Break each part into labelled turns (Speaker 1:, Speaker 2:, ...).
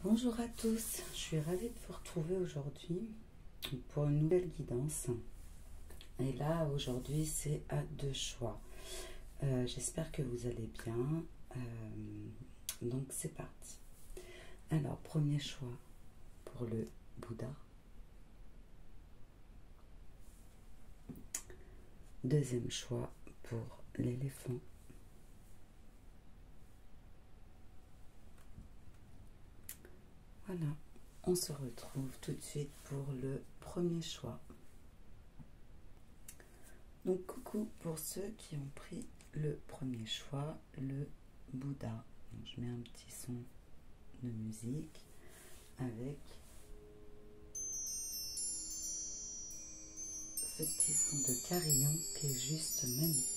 Speaker 1: Bonjour à tous, je suis ravie de vous retrouver aujourd'hui pour une nouvelle guidance. Et là, aujourd'hui, c'est à deux choix. J'espère que vous allez bien. Donc, c'est parti. Alors, premier choix pour le Bouddha. Deuxième choix pour l'éléphant. Voilà, on se retrouve tout de suite pour le premier choix. Donc coucou pour ceux qui ont pris le premier choix, le Bouddha. Donc, je mets un petit son de musique avec ce petit son de carillon qui est juste magnifique.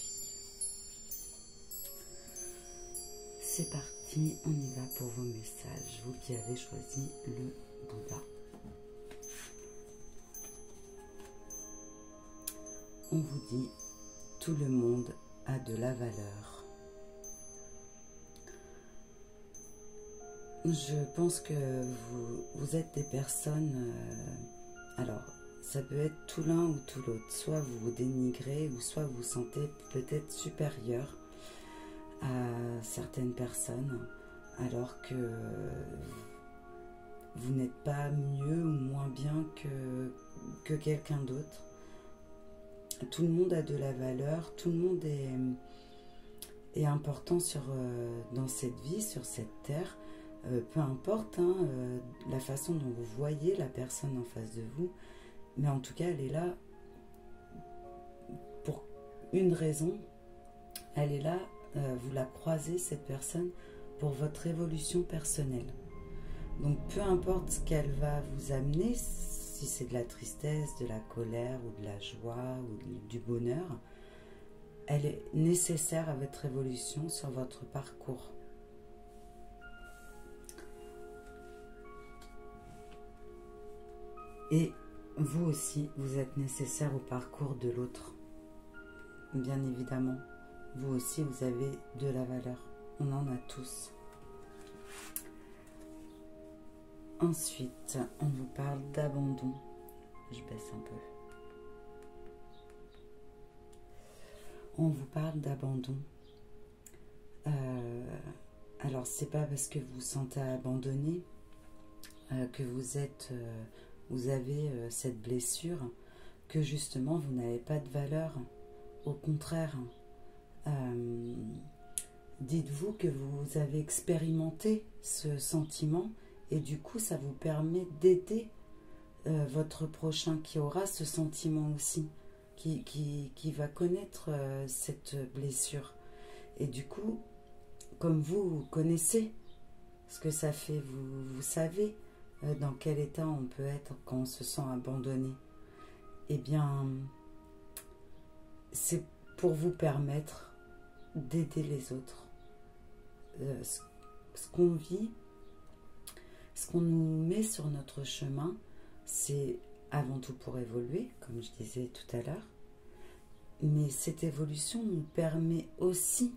Speaker 1: C'est parti, on y va pour vos messages, vous qui avez choisi le Bouddha. On vous dit, tout le monde a de la valeur. Je pense que vous êtes des personnes, alors ça peut être tout l'un ou tout l'autre, soit vous vous dénigrez ou soit vous vous sentez peut-être supérieur à certaines personnes, alors que vous n'êtes pas mieux ou moins bien que quelqu'un d'autre. Tout le monde a de la valeur, tout le monde est important dans cette vie, sur cette terre, peu importe la façon dont vous voyez la personne en face de vous, mais en tout cas elle est là pour une raison, elle est là. Vous la croisez, cette personne, pour votre évolution personnelle. Donc peu importe ce qu'elle va vous amener, si c'est de la tristesse, de la colère ou de la joie ou du bonheur, elle est nécessaire à votre évolution sur votre parcours. Et vous aussi, vous êtes nécessaire au parcours de l'autre, bien évidemment. Vous aussi, vous avez de la valeur. On en a tous. Ensuite, on vous parle d'abandon. Je baisse un peu. On vous parle d'abandon. Alors, c'est pas parce que vous vous sentez abandonné que vous avez cette blessure que justement vous n'avez pas de valeur. Au contraire. Dites-vous que vous avez expérimenté ce sentiment et du coup ça vous permet d'aider votre prochain qui aura ce sentiment aussi, qui va connaître cette blessure. Et du coup, comme vous connaissez ce que ça fait, vous savez dans quel état on peut être quand on se sent abandonné. Eh bien, c'est pour vous permettre d'aider les autres. Ce qu'on vit, ce qu'on nous met sur notre chemin, c'est avant tout pour évoluer, comme je disais tout à l'heure, mais cette évolution nous permet aussi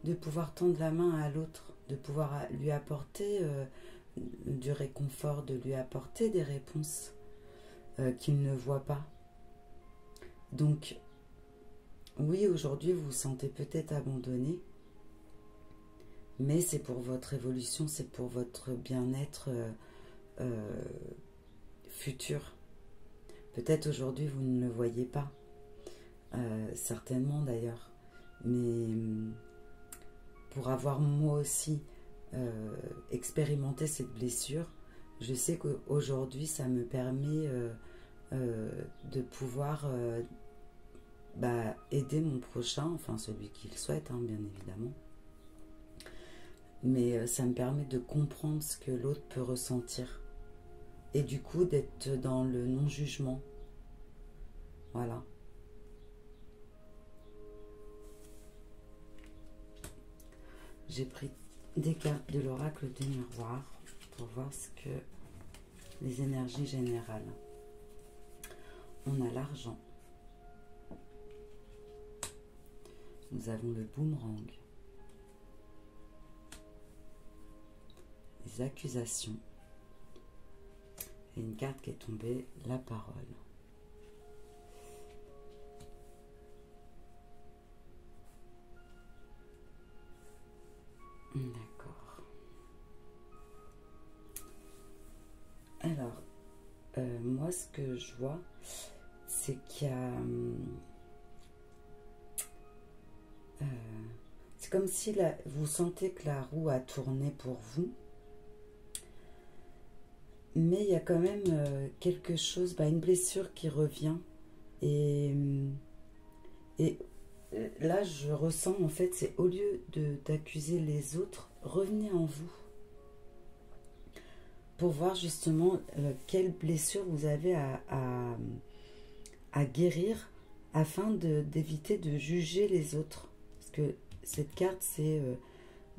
Speaker 1: de pouvoir tendre la main à l'autre, de pouvoir lui apporter du réconfort, de lui apporter des réponses qu'il ne voit pas. Donc, oui, aujourd'hui, vous vous sentez peut-être abandonné, mais c'est pour votre évolution, c'est pour votre bien-être futur. Peut-être aujourd'hui, vous ne le voyez pas, certainement d'ailleurs, mais pour avoir moi aussi expérimenté cette blessure, je sais qu'aujourd'hui, ça me permet de pouvoir aider mon prochain, enfin celui qui le souhaite, bien évidemment. Mais ça me permet de comprendre ce que l'autre peut ressentir. Et du coup, d'être dans le non-jugement. Voilà. J'ai pris des cartes de l'oracle du miroir pour voir ce que les énergies générales. On a l'argent. Nous avons le boomerang, les accusations, Et une carte qui est tombée, la parole. D'accord. Alors, moi, ce que je vois, c'est qu'il y a... c'est comme si vous sentez que la roue a tourné pour vous. Mais il y a quand même quelque chose, une blessure qui revient. Et là, je ressens, en fait, c'est au lieu d'accuser les autres, revenez en vous. Pour voir justement quelle blessure vous avez à guérir afin d'éviter de juger les autres. Parce que cette carte, c'est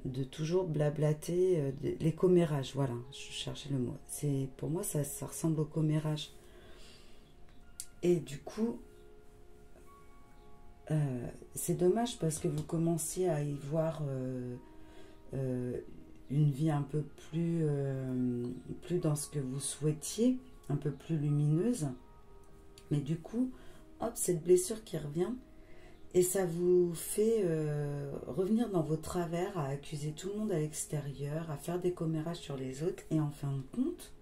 Speaker 1: de toujours blablater, les commérages, voilà, je cherchais le mot. Pour moi, ça ressemble au commérage. Et du coup, c'est dommage parce que vous commenciez à y voir une vie un peu plus dans ce que vous souhaitiez, un peu plus lumineuse. Mais du coup, hop, cette blessure qui revient, et ça vous fait revenir dans vos travers, à accuser tout le monde à l'extérieur, à faire des commérages sur les autres, et en fin de compte,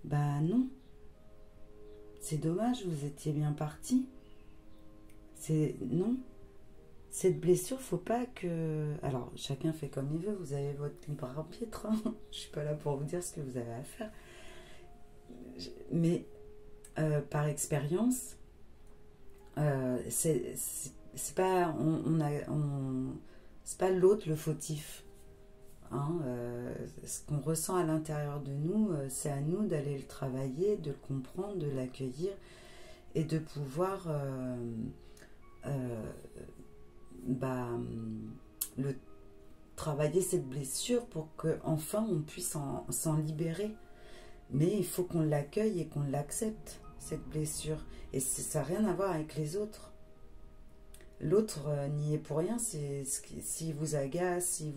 Speaker 1: bah non. C'est dommage, vous étiez bien parti. Non. Cette blessure, faut pas que... Alors, chacun fait comme il veut, vous avez votre libre arbitre, hein. Je suis pas là pour vous dire ce que vous avez à faire. Mais, par expérience, c'est pas c'est pas l'autre le fautif, hein. Ce qu'on ressent à l'intérieur de nous, c'est à nous d'aller le travailler, de le comprendre, de l'accueillir et de pouvoir le travailler cette blessure pour qu'enfin on puisse s'en libérer. Mais il faut qu'on l'accueille et qu'on l'accepte, cette blessure. Et ça n'a rien à voir avec les autres. L'autre n'y est pour rien. S'il vous agace, si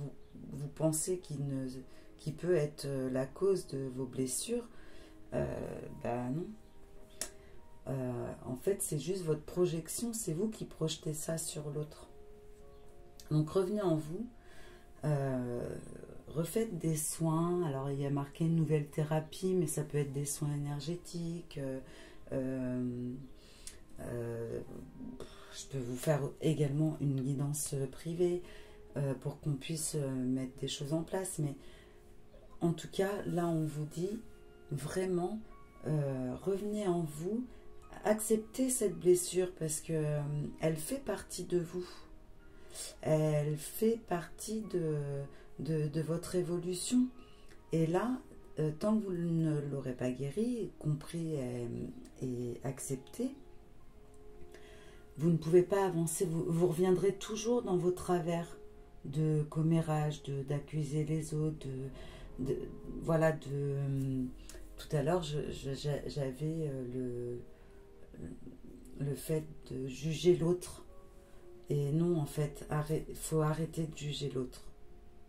Speaker 1: vous pensez qu'il peut être la cause de vos blessures, non. En fait, c'est juste votre projection. C'est vous qui projetez ça sur l'autre. Donc, revenez en vous. Refaites des soins. Alors, il y a marqué une nouvelle thérapie, mais ça peut être des soins énergétiques. Je peux vous faire également une guidance privée pour qu'on puisse mettre des choses en place. Mais en tout cas, là, on vous dit vraiment, revenez en vous, acceptez cette blessure parce que elle fait partie de vous. Elle fait partie de votre évolution. Et là, tant que vous ne l'aurez pas guéri, compris et accepté, vous ne pouvez pas avancer. Vous reviendrez toujours dans vos travers de commérage, d'accuser les autres, voilà, tout à l'heure, j'avais le fait de juger l'autre. Et non, en fait, il faut arrêter de juger l'autre.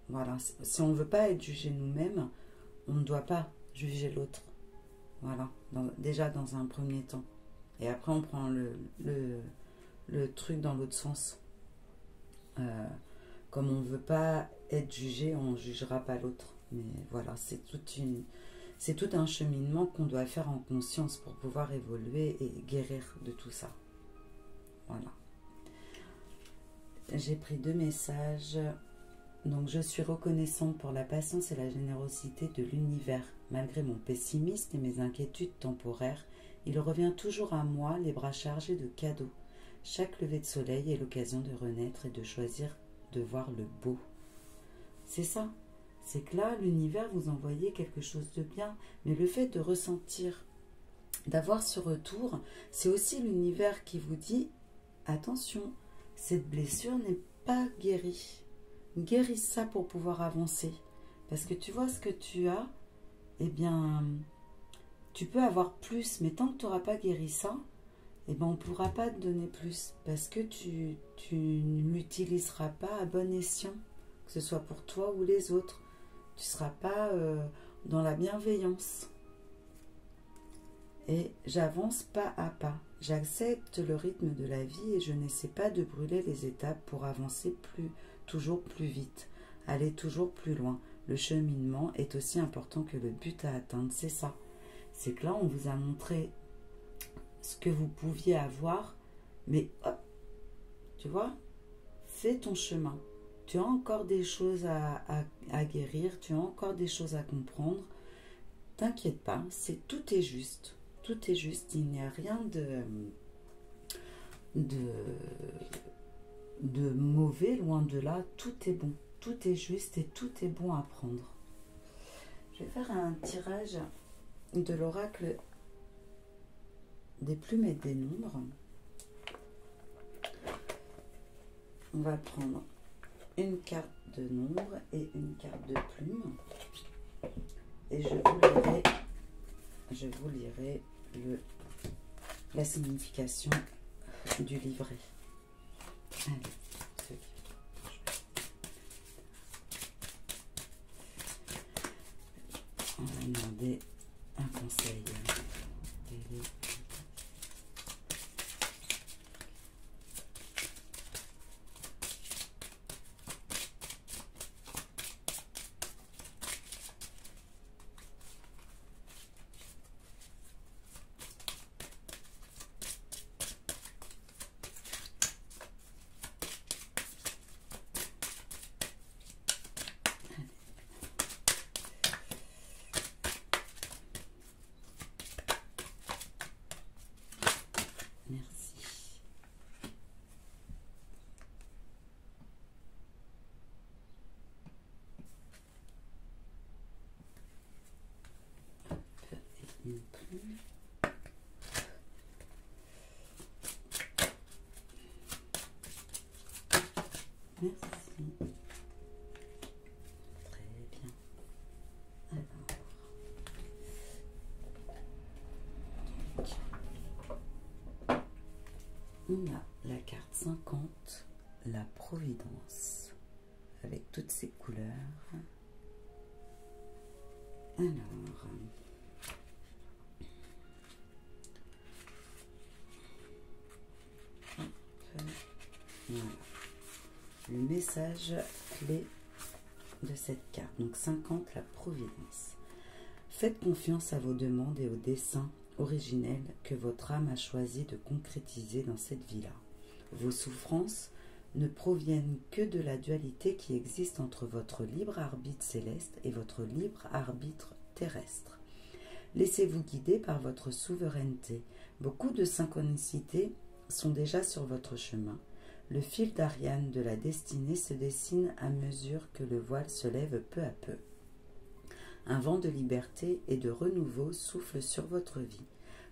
Speaker 1: Voilà, si on ne veut pas être jugé nous-mêmes, on ne doit pas juger l'autre. Voilà, déjà dans un premier temps. Et après, on prend le truc dans l'autre sens. Comme on ne veut pas être jugé, on ne jugera pas l'autre. Mais voilà, c'est tout un cheminement qu'on doit faire en conscience pour pouvoir évoluer et guérir de tout ça. Voilà. J'ai pris 2 messages. Donc, je suis reconnaissante pour la patience et la générosité de l'univers. Malgré mon pessimisme et mes inquiétudes temporaires, il revient toujours à moi les bras chargés de cadeaux. Chaque lever de soleil est l'occasion de renaître et de choisir de voir le beau. C'est ça. C'est que là, l'univers vous envoyait quelque chose de bien. Mais le fait de ressentir, d'avoir ce retour, c'est aussi l'univers qui vous dit « Attention, cette blessure n'est pas guérie. Guéris ça pour pouvoir avancer. Parce que tu vois ce que tu as, eh bien, tu peux avoir plus. Mais tant que tu n'auras pas guéri ça, eh bien, on ne pourra pas te donner plus. Parce que tu ne l'utiliseras pas à bon escient. Que ce soit pour toi ou les autres. Tu ne seras pas dans la bienveillance. Et j'avance pas à pas. J'accepte le rythme de la vie et je n'essaie pas de brûler les étapes pour avancer toujours plus vite, aller toujours plus loin. Le cheminement est aussi important que le but à atteindre, c'est ça. C'est que là, on vous a montré ce que vous pouviez avoir, mais hop, tu vois, fais ton chemin. Tu as encore des choses à guérir, tu as encore des choses à comprendre. T'inquiète pas, tout est juste. Tout est juste, il n'y a rien de mauvais, loin de là. Tout est bon, tout est juste et tout est bon à prendre. Je vais faire un tirage de l'oracle des plumes et des nombres. On va prendre une carte de nombre et une carte de plume. Et je vous lirai la signification du livret. Allez, on va demander un conseil. Une plume. Merci. Très bien. Alors. On a la carte 50, la Providence, avec toutes ses couleurs. Alors. Voilà. Le message clé de cette carte. Donc 50, la Providence. Faites confiance à vos demandes et aux desseins originels que votre âme a choisi de concrétiser dans cette vie-là. Vos souffrances ne proviennent que de la dualité qui existe entre votre libre arbitre céleste et votre libre arbitre terrestre. Laissez-vous guider par votre souveraineté. Beaucoup de synchronicités sont déjà sur votre chemin. Le fil d'Ariane de la destinée se dessine à mesure que le voile se lève peu à peu. Un vent de liberté et de renouveau souffle sur votre vie.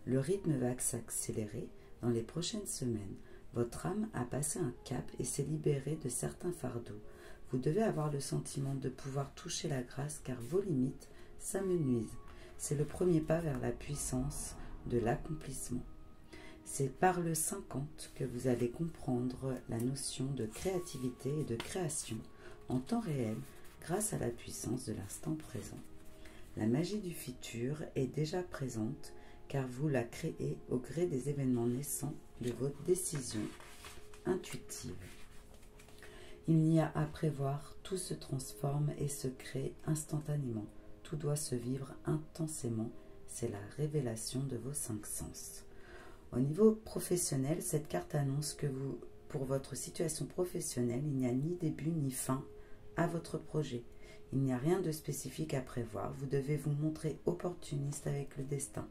Speaker 1: Le rythme va s'accélérer dans les prochaines semaines. Votre âme a passé un cap et s'est libérée de certains fardeaux. Vous devez avoir le sentiment de pouvoir toucher la grâce car vos limites s'amenuisent. C'est le premier pas vers la puissance de l'accomplissement. C'est par le 50 que vous allez comprendre la notion de créativité et de création en temps réel grâce à la puissance de l'instant présent. La magie du futur est déjà présente car vous la créez au gré des événements naissants de vos décisions intuitives. Il n'y a à prévoir, tout se transforme et se crée instantanément. Tout doit se vivre intensément, c'est la révélation de vos 5 sens. Au niveau professionnel, cette carte annonce que pour votre situation professionnelle, il n'y a ni début ni fin à votre projet. Il n'y a rien de spécifique à prévoir. Vous devez vous montrer opportuniste avec le destin.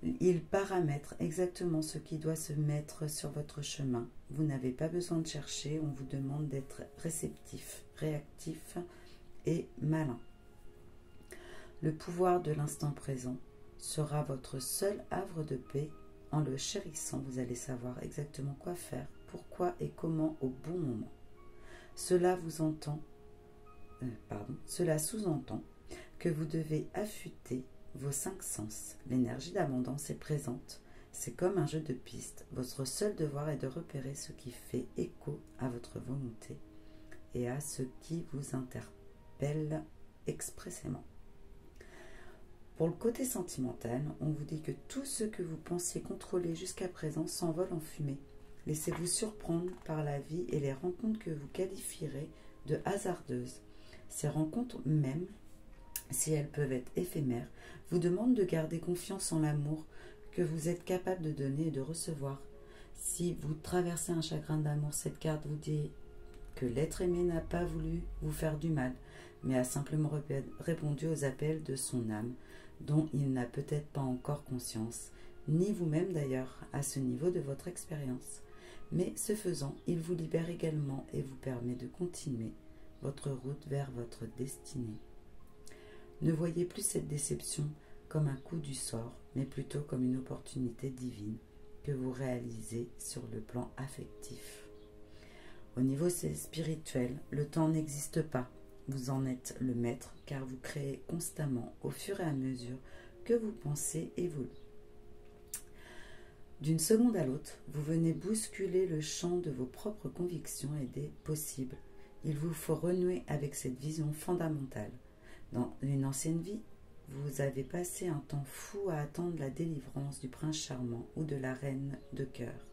Speaker 1: Il paramètre exactement ce qui doit se mettre sur votre chemin. Vous n'avez pas besoin de chercher. On vous demande d'être réceptif, réactif et malin. Le pouvoir de l'instant présent sera votre seul havre de paix. En le chérissant, vous allez savoir exactement quoi faire, pourquoi et comment au bon moment. Cela sous-entend que vous devez affûter vos 5 sens. L'énergie d'abondance est présente. C'est comme un jeu de piste. Votre seul devoir est de repérer ce qui fait écho à votre volonté et à ce qui vous interpelle expressément. Pour le côté sentimental, on vous dit que tout ce que vous pensiez contrôler jusqu'à présent s'envole en fumée. Laissez-vous surprendre par la vie et les rencontres que vous qualifierez de hasardeuses. Ces rencontres même, si elles peuvent être éphémères, vous demandent de garder confiance en l'amour que vous êtes capable de donner et de recevoir. Si vous traversez un chagrin d'amour, cette carte vous dit que l'être aimé n'a pas voulu vous faire du mal, mais a simplement répondu aux appels de son âme, dont il n'a peut-être pas encore conscience, ni vous-même d'ailleurs, à ce niveau de votre expérience. Mais ce faisant, il vous libère également et vous permet de continuer votre route vers votre destinée. Ne voyez plus cette déception comme un coup du sort, mais plutôt comme une opportunité divine que vous réalisez sur le plan affectif. Au niveau spirituel, le temps n'existe pas. Vous en êtes le maître car vous créez constamment au fur et à mesure que vous pensez évoluer. D'une seconde à l'autre, vous venez bousculer le champ de vos propres convictions et des possibles. Il vous faut renouer avec cette vision fondamentale. Dans une ancienne vie, vous avez passé un temps fou à attendre la délivrance du prince charmant ou de la reine de cœur.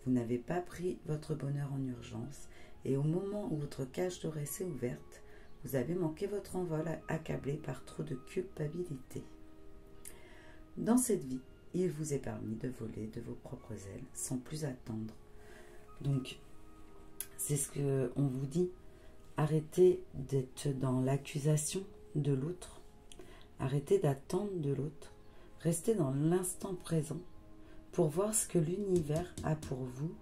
Speaker 1: Vous n'avez pas pris votre bonheur en urgence et au moment où votre cage dorée s'est ouverte, vous avez manqué votre envol accablé par trop de culpabilité. Dans cette vie, il vous est permis de voler de vos propres ailes sans plus attendre. Donc, c'est ce qu'on vous dit. Arrêtez d'être dans l'accusation de l'autre. Arrêtez d'attendre de l'autre. Restez dans l'instant présent pour voir ce que l'univers a pour vous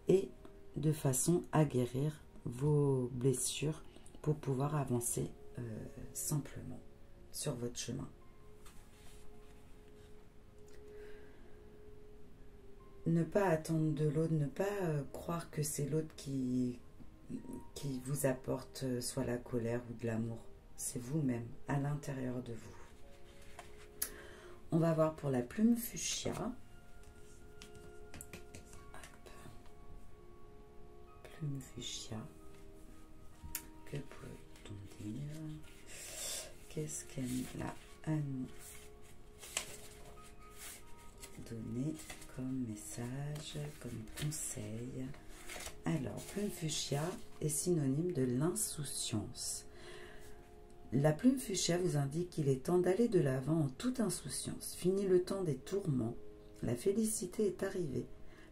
Speaker 1: et de façon à guérir vos blessures pour pouvoir avancer simplement sur votre chemin. Ne pas attendre de l'autre, ne pas croire que c'est l'autre qui vous apporte soit la colère ou de l'amour. C'est vous-même, à l'intérieur de vous. On va voir pour la plume fuchsia. Hop. Plume fuchsia. Que peut-on dire? Qu'est-ce qu'elle a à nous donner comme message, comme conseil? Alors, plume fuchsia est synonyme de l'insouciance. La plume fuchsia vous indique qu'il est temps d'aller de l'avant en toute insouciance. Fini le temps des tourments, la félicité est arrivée.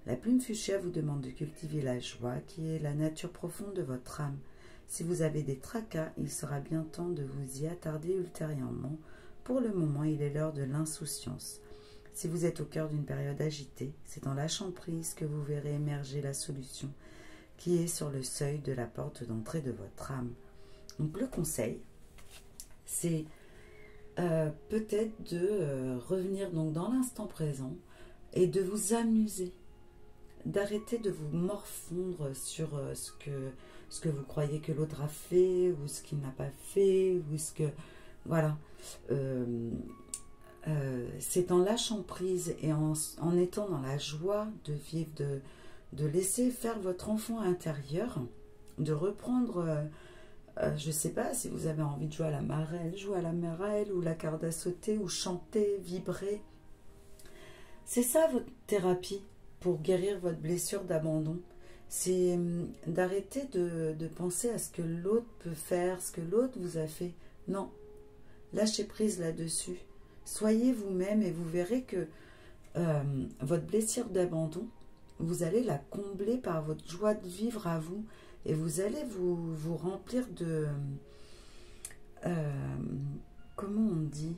Speaker 1: La plume fuchsia vous demande de cultiver la joie qui est la nature profonde de votre âme. Si vous avez des tracas, il sera bien temps de vous y attarder ultérieurement. Pour le moment, il est l'heure de l'insouciance. Si vous êtes au cœur d'une période agitée, c'est en lâchant prise que vous verrez émerger la solution qui est sur le seuil de la porte d'entrée de votre âme. Donc le conseil, c'est peut-être de revenir donc dans l'instant présent et de vous amuser, d'arrêter de vous morfondre sur ce que vous croyez que l'autre a fait ou ce qu'il n'a pas fait ou ce que... Voilà. C'est en lâchant prise et en étant dans la joie de vivre, de laisser faire votre enfant intérieur, de reprendre, je ne sais pas si vous avez envie de jouer à la marelle, jouer à la marelle ou la corde à sauter ou chanter, vibrer. C'est ça votre thérapie pour guérir votre blessure d'abandon. C'est d'arrêter de penser à ce que l'autre peut faire, ce que l'autre vous a fait. Non, lâchez prise là-dessus. Soyez vous-même et vous verrez que votre blessure d'abandon, vous allez la combler par votre joie de vivre à vous et vous allez vous remplir de... comment on dit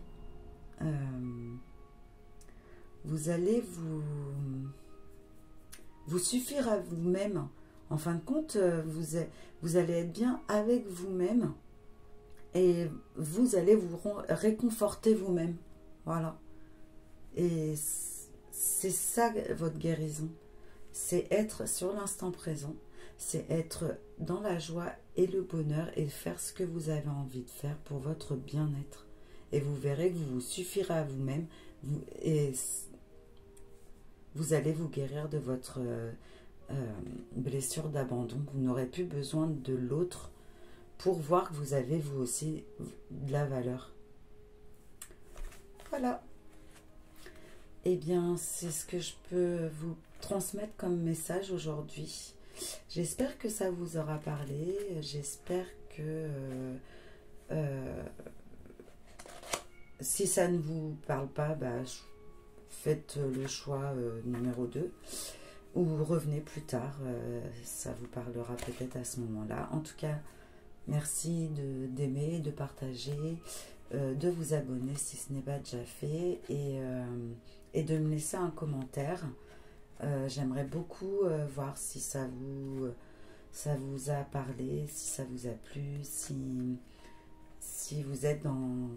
Speaker 1: vous allez vous suffire à vous-même. En fin de compte, vous allez être bien avec vous-même et vous allez vous réconforter vous-même. Voilà. Et c'est ça votre guérison. C'est être sur l'instant présent. C'est être dans la joie et le bonheur et faire ce que vous avez envie de faire pour votre bien-être. Et vous verrez que vous vous suffirez à vous-même et vous allez vous guérir de votre blessure d'abandon. Vous n'aurez plus besoin de l'autre pour voir que vous avez vous aussi de la valeur. Voilà. Voilà. Eh bien, c'est ce que je peux vous transmettre comme message aujourd'hui. J'espère que ça vous aura parlé. J'espère que si ça ne vous parle pas, bah, faites le choix numéro 2 ou revenez plus tard. Ça vous parlera peut-être à ce moment-là. En tout cas, merci d'aimer, de partager, de vous abonner si ce n'est pas déjà fait et de me laisser un commentaire. J'aimerais beaucoup voir si ça vous a parlé, si ça vous a plu, si vous êtes dans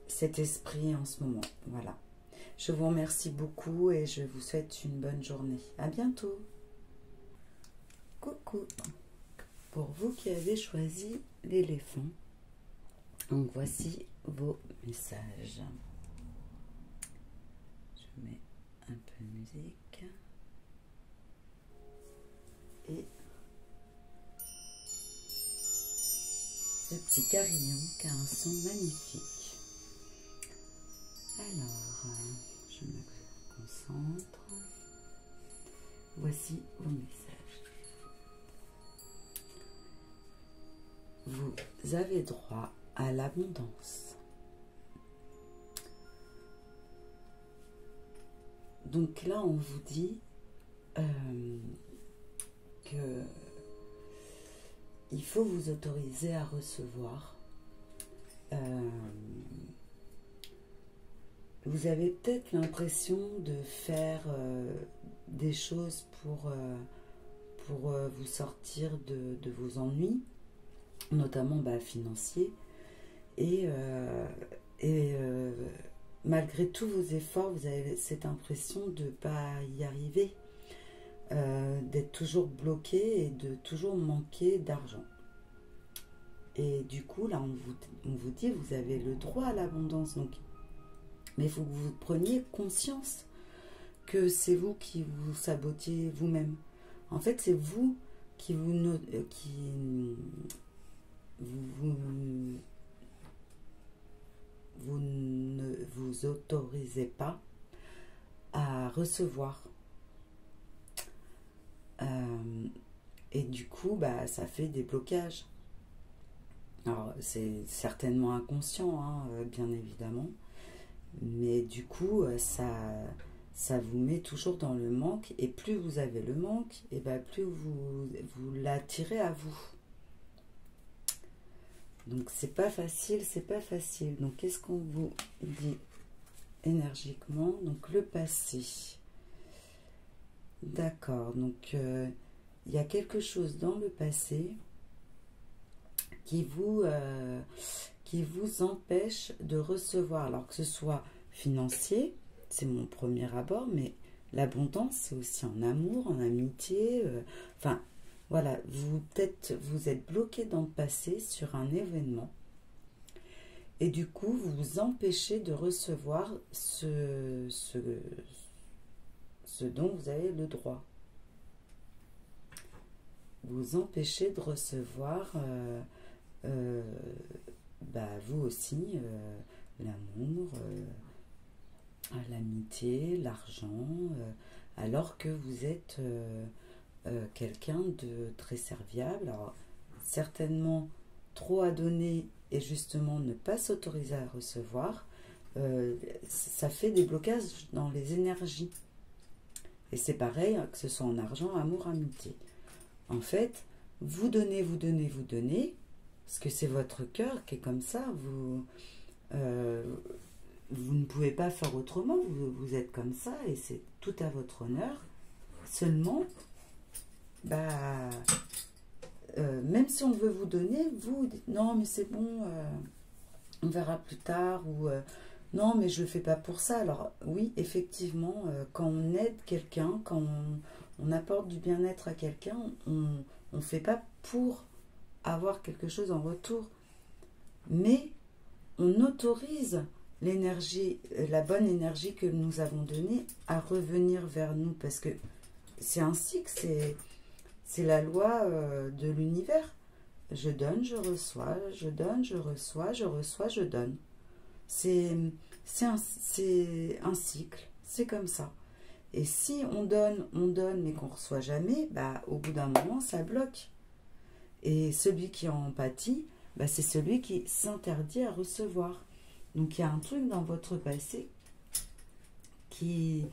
Speaker 1: cet esprit en ce moment. Voilà. Je vous remercie beaucoup et je vous souhaite une bonne journée. À bientôt. Coucou. Pour vous qui avez choisi l'éléphant, donc voici vos messages. Je mets un peu de musique. Et ce petit carillon qui a un son magnifique. Alors, je me concentre. Voici vos messages. Vous avez droit à l'abondance. Donc là, on vous dit que il faut vous autoriser à recevoir. Vous avez peut-être l'impression de faire des choses pour vous sortir de vos ennuis, notamment financiers, et malgré tous vos efforts, vous avez cette impression de ne pas y arriver, d'être toujours bloqué et de toujours manquer d'argent. Et du coup, là, on vous dit, vous avez le droit à l'abondance. Donc, mais il faut que vous preniez conscience que c'est vous qui vous sabotiez vous-même. En fait, c'est vous qui vous ne vous autorisez pas à recevoir. Et du coup, ça fait des blocages. Alors, c'est certainement inconscient, hein, bien évidemment. Mais du coup, ça vous met toujours dans le manque. Et plus vous avez le manque, et plus vous l'attirez à vous. Donc, c'est pas facile, c'est pas facile. Donc, qu'est-ce qu'on vous dit énergiquement? Donc, le passé. D'accord. Donc, il y a quelque chose dans le passé qui vous empêche de recevoir, alors que ce soit financier, c'est mon premier abord, mais l'abondance, c'est aussi en amour, en amitié, enfin, voilà, vous êtes bloqué dans le passé sur un événement, et du coup, vous vous empêchez de recevoir ce dont vous avez le droit. Vous empêchez de recevoir vous aussi, l'amour, l'amitié, l'argent, alors que vous êtes quelqu'un de très serviable. Alors, certainement, trop à donner et justement ne pas s'autoriser à recevoir, ça fait des blocages dans les énergies. Et c'est pareil, que ce soit en argent, amour, amitié. En fait, vous donnez, vous donnez, vous donnez, parce que c'est votre cœur qui est comme ça, vous ne pouvez pas faire autrement, vous êtes comme ça, et c'est tout à votre honneur. Seulement, même si on veut vous donner, vous dites non mais c'est bon, on verra plus tard, ou non mais je ne le fais pas pour ça. Alors oui, effectivement, quand on aide quelqu'un, quand on apporte du bien-être à quelqu'un, on ne fait pas pour avoir quelque chose en retour, mais on autorise l'énergie, la bonne énergie que nous avons donnée à revenir vers nous, parce que c'est ainsi que c'est la loi de l'univers. je donne, je reçois, je donne, je reçois, je reçois, je donne. C'est un cycle, c'est comme ça. Et si on donne, mais qu'on ne reçoit jamais, bah, au bout d'un moment, ça bloque. Et celui qui en pâtit, bah, c'est celui qui s'interdit à recevoir. Donc il y a un truc dans votre passé qui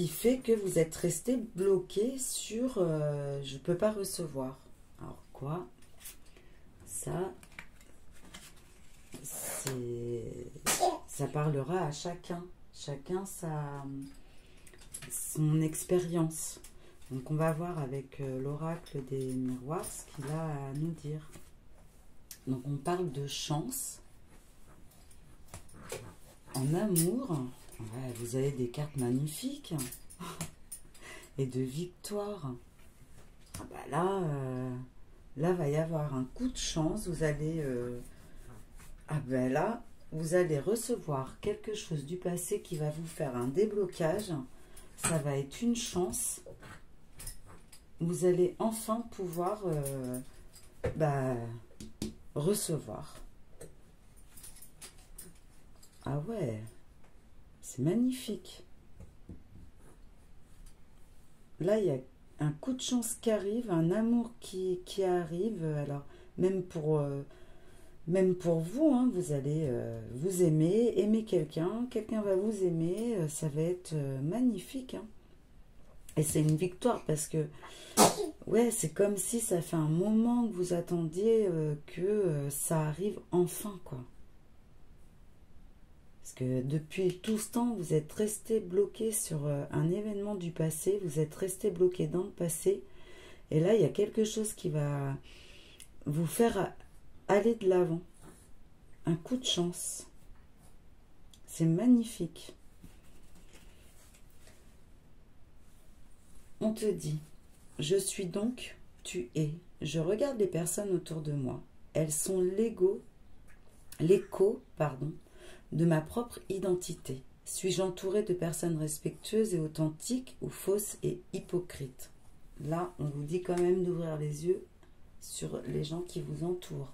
Speaker 1: fait que vous êtes resté bloqué sur je ne peux pas recevoir. Alors quoi? Ça parlera à chacun. Chacun son expérience. Donc on va voir avec l'oracle des miroirs ce qu'il a à nous dire. Donc on parle de chance. En amour, ouais, vous avez des cartes magnifiques. Et de victoire. Ah bah là, va y avoir un coup de chance. Vous allez... ah ben là, vous allez recevoir quelque chose du passé qui va vous faire un déblocage. Ça va être une chance. Vous allez enfin pouvoir recevoir. Ah ouais, c'est magnifique. Là, il y a un coup de chance qui arrive, un amour qui arrive. Alors, même pour vous, hein, vous allez vous aimer quelqu'un va vous aimer, ça va être magnifique. Hein. Et c'est une victoire parce que, ouais, c'est comme si ça fait un moment que vous attendiez que ça arrive enfin, quoi. Parce que depuis tout ce temps, vous êtes resté bloqué sur un événement du passé, vous êtes resté bloqué dans le passé. Et là, il y a quelque chose qui va vous faire aller de l'avant. Un coup de chance. C'est magnifique. On te dit, je suis donc, tu es. Je regarde les personnes autour de moi. Elles sont l'écho, de ma propre identité. Suis-je entourée de personnes respectueuses et authentiques ou fausses et hypocrites? Là, on vous dit quand même d'ouvrir les yeux sur les gens qui vous entourent.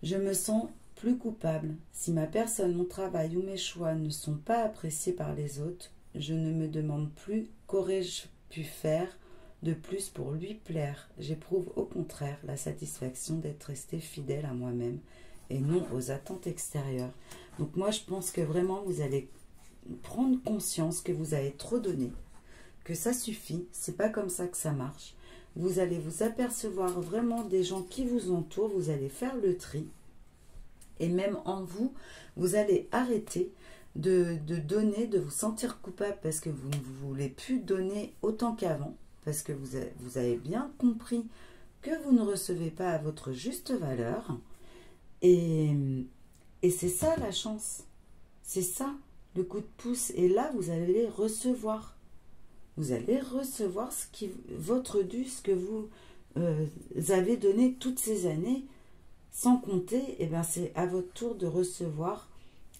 Speaker 1: Je me sens plus coupable. Si ma personne, mon travail ou mes choix ne sont pas appréciés par les autres, je ne me demande plus qu'aurais-je pu faire de plus pour lui plaire. J'éprouve au contraire la satisfaction d'être resté fidèle à moi-même et non aux attentes extérieures. Donc moi, je pense que vraiment, vous allez prendre conscience que vous avez trop donné, que ça suffit, c'est pas comme ça que ça marche. Vous allez vous apercevoir vraiment des gens qui vous entourent, vous allez faire le tri. Et même en vous, vous allez arrêter de donner, de vous sentir coupable parce que vous ne voulez plus donner autant qu'avant. Parce que vous avez bien compris que vous ne recevez pas à votre juste valeur. Et c'est ça la chance. C'est ça le coup de pouce. Et là, vous allez recevoir. Vous allez recevoir votre dû, ce que vous avez donné toutes ces années. Sans compter, eh ben, c'est à votre tour de recevoir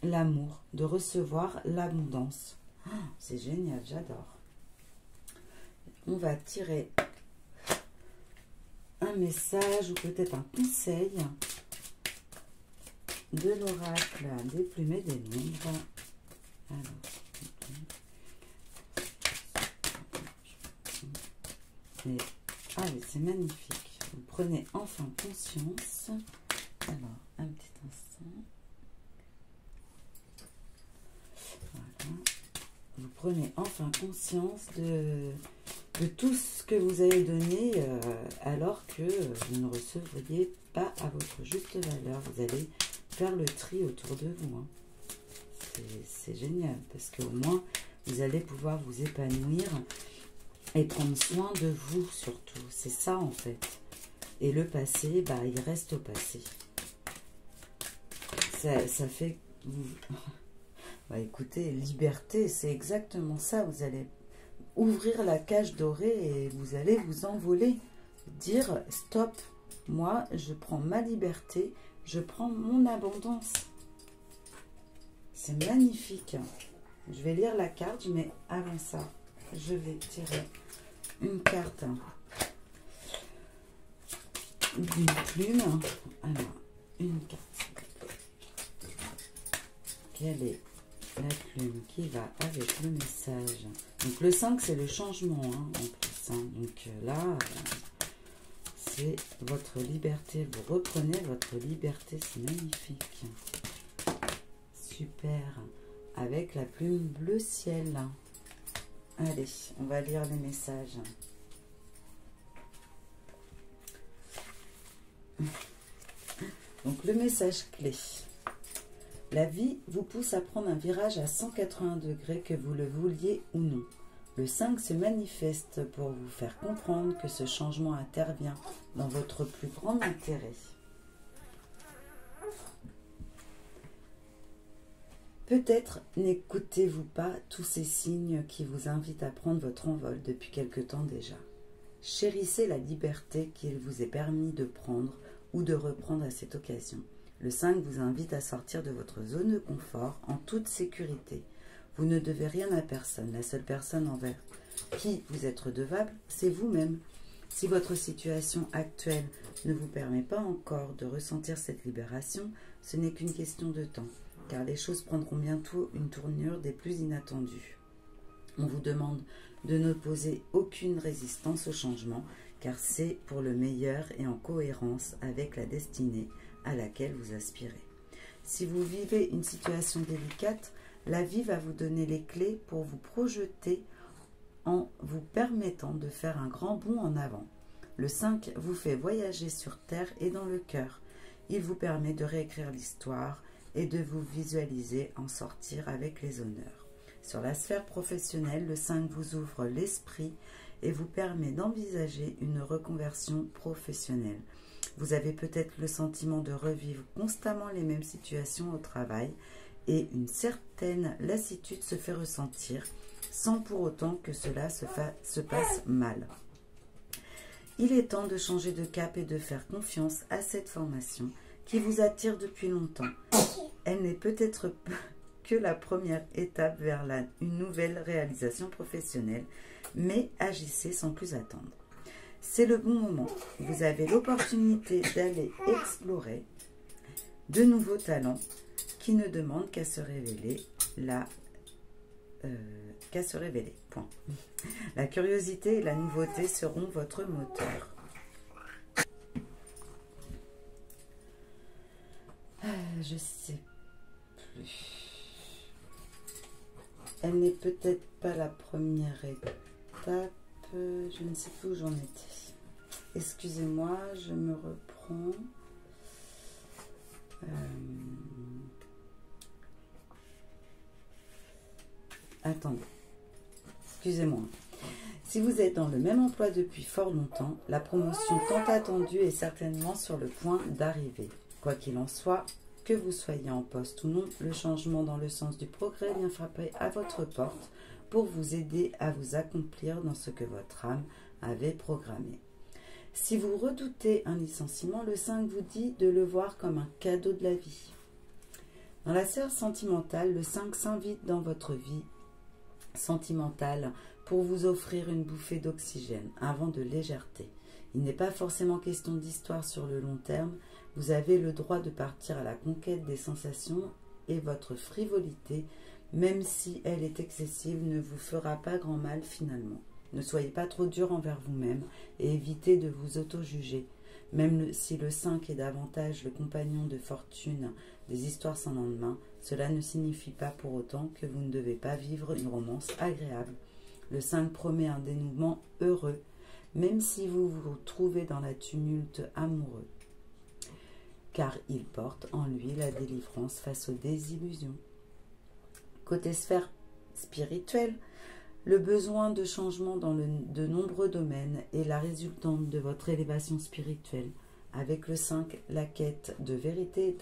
Speaker 1: l'amour, de recevoir l'abondance. Oh, c'est génial, j'adore. On va tirer un message ou peut-être un conseil de l'oracle des plumes et des nombres. Alors, oui, c'est magnifique. Vous prenez enfin conscience. Alors, un petit instant. Voilà. Vous prenez enfin conscience de tout ce que vous avez donné alors que vous ne recevriez pas à votre juste valeur. Vous allez faire le tri autour de vous. Hein. C'est génial parce qu'au moins, vous allez pouvoir vous épanouir et prendre soin de vous surtout. C'est ça en fait. Et le passé, bah, il reste au passé. Ça fait... Bah, écoutez, liberté, c'est exactement ça. Vous allez ouvrir la cage dorée et vous allez vous envoler. Dire stop, moi je prends ma liberté, je prends mon abondance. C'est magnifique. Je vais lire la carte, mais avant ça, je vais tirer une carte d'une plume. Alors, une carte. Quelle est la plume qui va avec le message? Donc le 5, c'est le changement, hein, en plus. Hein. Donc là, c'est votre liberté. Vous reprenez votre liberté, c'est magnifique. Super. Avec la plume bleu ciel. Allez, on va lire les messages. Donc le message clé. La vie vous pousse à prendre un virage à 180 degrés, que vous le vouliez ou non. Le 5 se manifeste pour vous faire comprendre que ce changement intervient dans votre plus grand intérêt. Peut-être n'écoutez-vous pas tous ces signes qui vous invitent à prendre votre envol depuis quelque temps déjà. Chérissez la liberté qu'il vous est permis de prendre ou de reprendre à cette occasion. Le 5 vous invite à sortir de votre zone de confort en toute sécurité. Vous ne devez rien à personne. La seule personne envers qui vous êtes redevable, c'est vous-même. Si votre situation actuelle ne vous permet pas encore de ressentir cette libération, ce n'est qu'une question de temps, car les choses prendront bientôt une tournure des plus inattendues. On vous demande de n'opposer aucune résistance au changement, car c'est pour le meilleur et en cohérence avec la destinée à laquelle vous aspirez. Si vous vivez une situation délicate, la vie va vous donner les clés pour vous projeter en vous permettant de faire un grand bond en avant. Le 5 vous fait voyager sur terre et dans le cœur. Il vous permet de réécrire l'histoire et de vous visualiser en sortir avec les honneurs. Sur la sphère professionnelle, le 5 vous ouvre l'esprit et vous permet d'envisager une reconversion professionnelle. Vous avez peut-être le sentiment de revivre constamment les mêmes situations au travail et une certaine lassitude se fait ressentir sans pour autant que cela se passe mal. Il est temps de changer de cap et de faire confiance à cette formation qui vous attire depuis longtemps. Elle n'est peut-être que la première étape vers une nouvelle réalisation professionnelle, mais agissez sans plus attendre. C'est le bon moment. Vous avez l'opportunité d'aller explorer de nouveaux talents qui ne demandent qu'à se révéler. Point. La curiosité et la nouveauté seront votre moteur. Je sais plus. Elle n'est peut-être pas la première étape. Je ne sais plus où j'en étais. Excusez-moi, je me reprends. Attendez. Excusez-moi. Si vous êtes dans le même emploi depuis fort longtemps, la promotion tant attendue est certainement sur le point d'arriver. Quoi qu'il en soit, que vous soyez en poste ou non, le changement dans le sens du progrès vient frapper à votre porte pour vous aider à vous accomplir dans ce que votre âme avait programmé. Si vous redoutez un licenciement, le 5 vous dit de le voir comme un cadeau de la vie. Dans la sphère sentimentale, le 5 s'invite dans votre vie sentimentale pour vous offrir une bouffée d'oxygène, un vent de légèreté. Il n'est pas forcément question d'histoire sur le long terme. Vous avez le droit de partir à la conquête des sensations et votre frivolité, même si elle est excessive, ne vous fera pas grand mal finalement. Ne soyez pas trop dur envers vous-même et évitez de vous auto-juger. Même si le 5 est davantage le compagnon de fortune des histoires sans lendemain, cela ne signifie pas pour autant que vous ne devez pas vivre une romance agréable. Le 5 promet un dénouement heureux, même si vous vous trouvez dans la tumulte amoureux, car il porte en lui la délivrance face aux désillusions. Côté sphère spirituelle, le besoin de changement dans de nombreux domaines est la résultante de votre élévation spirituelle. Avec le 5, la quête de vérité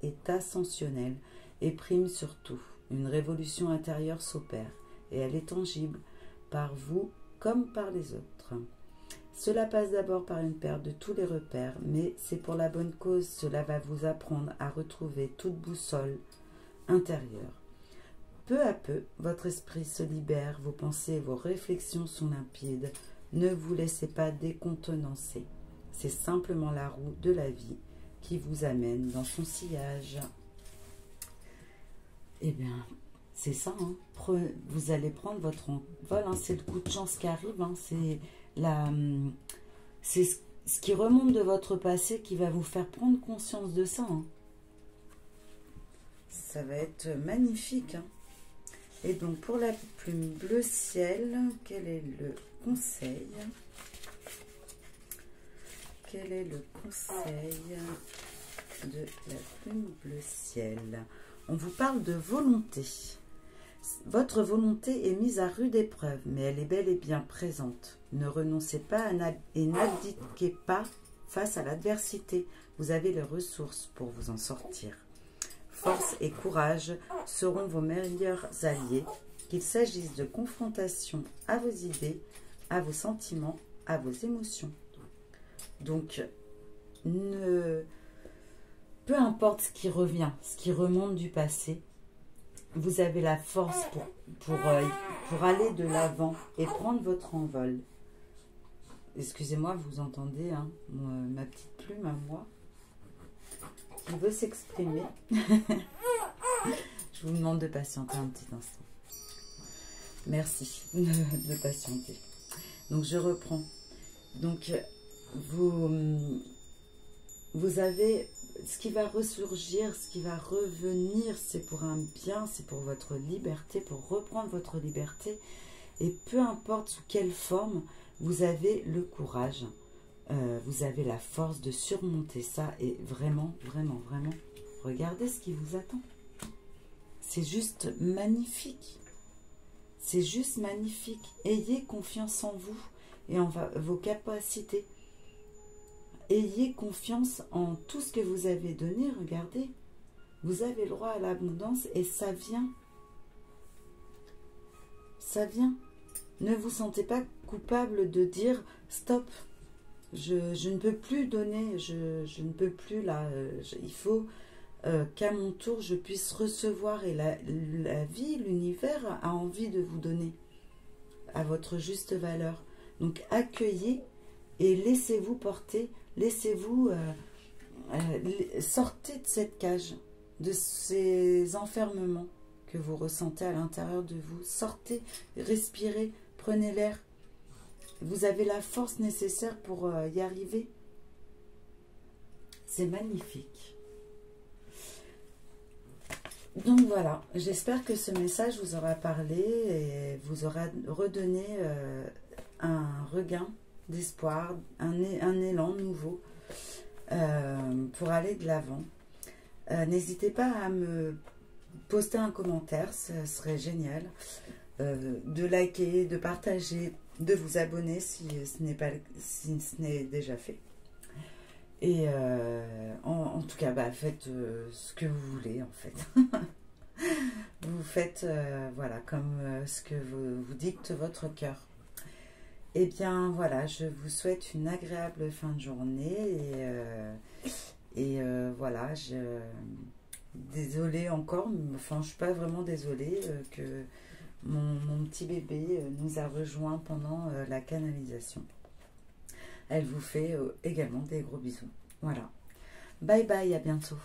Speaker 1: est ascensionnelle et prime sur tout. Une révolution intérieure s'opère et elle est tangible par vous comme par les autres. Cela passe d'abord par une perte de tous les repères, mais c'est pour la bonne cause. Cela va vous apprendre à retrouver toute boussole intérieure. Peu à peu, votre esprit se libère, vos pensées et vos réflexions sont limpides. Ne vous laissez pas décontenancer. C'est simplement la roue de la vie qui vous amène dans son sillage. Eh bien, c'est ça. Hein. Vous allez prendre votre envol. Hein. C'est le coup de chance qui arrive. Hein. C'est ce qui remonte de votre passé qui va vous faire prendre conscience de ça. Hein. Ça va être magnifique. Hein. Et donc, pour la plume bleu ciel, quel est le conseil? Quel est le conseil de la plume bleu ciel? On vous parle de volonté. Votre volonté est mise à rude épreuve, mais elle est bel et bien présente. Ne renoncez pas et n'abdiquez pas face à l'adversité. Vous avez les ressources pour vous en sortir. Force et courage seront vos meilleurs alliés, qu'il s'agisse de confrontation à vos idées, à vos sentiments, à vos émotions. Donc, peu importe ce qui revient, ce qui remonte du passé, vous avez la force pour aller de l'avant et prendre votre envol. Excusez-moi, vous entendez hein, ma petite plume à moi qui veut s'exprimer. Je vous demande de patienter un petit instant. Merci de patienter. Donc, je reprends. Donc, vous avez ce qui va ressurgir, ce qui va revenir, c'est pour un bien, c'est pour votre liberté, pour reprendre votre liberté. Et peu importe sous quelle forme, vous avez le courage, vous avez la force de surmonter ça. Et vraiment, vraiment, vraiment, regardez ce qui vous attend. C'est juste magnifique. C'est juste magnifique. Ayez confiance en vous et en vos capacités. Ayez confiance en tout ce que vous avez donné. Regardez, vous avez le droit à l'abondance et ça vient. Ça vient. Ne vous sentez pas coupable de dire stop. Je ne peux plus donner. Je ne peux plus là. Il faut qu'à mon tour je puisse recevoir. Et la vie, l'univers a envie de vous donner à votre juste valeur. Donc accueillez et laissez-vous porter. Laissez-vous, sortez de cette cage, de ces enfermements que vous ressentez à l'intérieur de vous. Sortez, respirez, prenez l'air. Vous avez la force nécessaire pour y arriver. C'est magnifique. Donc voilà, j'espère que ce message vous aura parlé et vous aura redonné un regain d'espoir, un élan nouveau pour aller de l'avant. N'hésitez pas à me poster un commentaire, ce serait génial. De liker, de partager, de vous abonner si ce n'est déjà fait. Et en tout cas, bah, faites ce que vous voulez en fait. Vous faites voilà, comme ce que vous dicte votre cœur. Eh bien, voilà, je vous souhaite une agréable fin de journée et voilà, désolée encore, enfin, je ne suis pas vraiment désolée que mon petit bébé nous a rejoints pendant la canalisation. Elle vous fait également des gros bisous. Voilà. Bye bye, à bientôt.